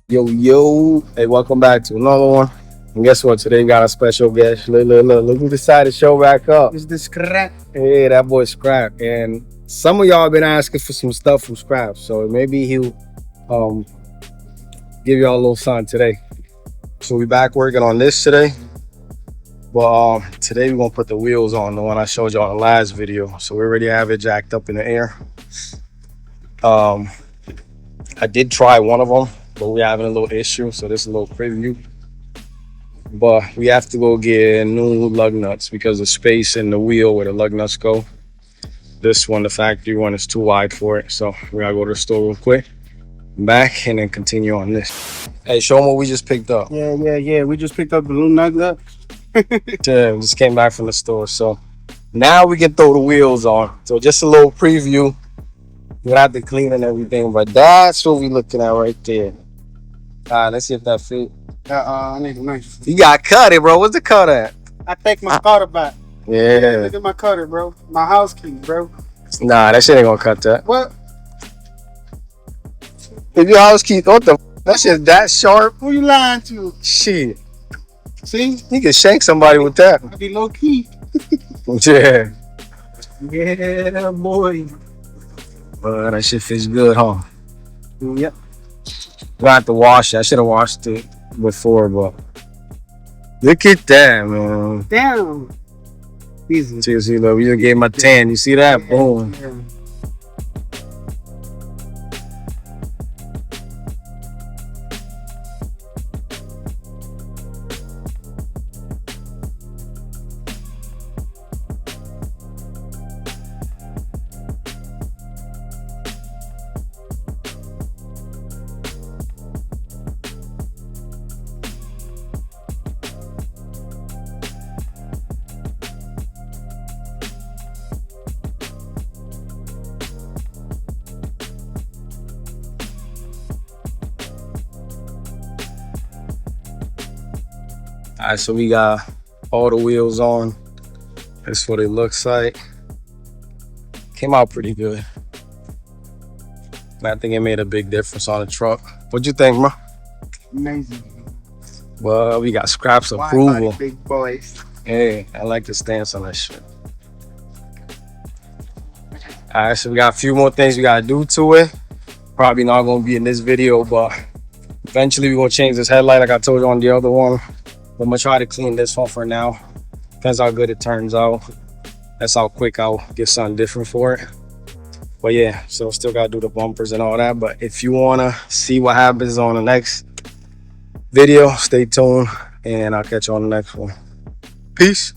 Yo, hey, welcome back to another one. And guess what? Today we got a special guest. Look who decided to show back up. It's the scrap. Hey, that boy Scrap. And some of y'all have been asking for some stuff from Scrap, so maybe he'll um give y'all a little something today. So we back working on this today. But today we're gonna put the wheels on the one I showed y'all in the last video. So we already have it jacked up in the air. Um, I did try one of them, but we're having a little issue. So this is a little preview. But we have to go get new lug nuts because the space in the wheel where the lug nuts go. This one, the factory one, is too wide for it. So we gotta go to the store real quick, back, and then continue on this. Hey, show them what we just picked up. Yeah. We just picked up the little nugget. Damn, just came back from the store. So now we can throw the wheels on. So just a little preview. We're gonna have to clean and everything, but that's what we're looking at right there. All right, let's see if that fit. I need a knife. You got cut it, bro. What's the cut at? I take my cutter back. Yeah. Look at my cutter, bro. My house key, bro. Nah, that shit ain't gonna cut that. What? If your house key, what the? That shit that sharp. Who you lying to? Shit, See? you can shank somebody with that. I be low key. Yeah. Yeah, boy. But that shit feels good, huh? Yep. I have to wash it. I should have washed it before, but look at that, man. Damn. Easy. See, look, you gave my 10. You see that? Boom. Yeah. All right, so we got all the wheels on. That's what it looks like. Came out pretty good. I think it made a big difference on the truck. What'd you think, bro? Amazing. Well, we got Scrap's Wide approval. body, big boys. Hey, I like the stance on that shit. All right, so we got a few more things we gotta do to it. Probably not gonna be in this video, but eventually we're gonna change this headlight like I told you on the other one. I'm gonna try to clean this one for now. Depends how good it turns out. That's how quick I'll get something different for it. But yeah, so still gotta do the bumpers and all that. But if you wanna see what happens on the next video, stay tuned and I'll catch you on the next one. Peace.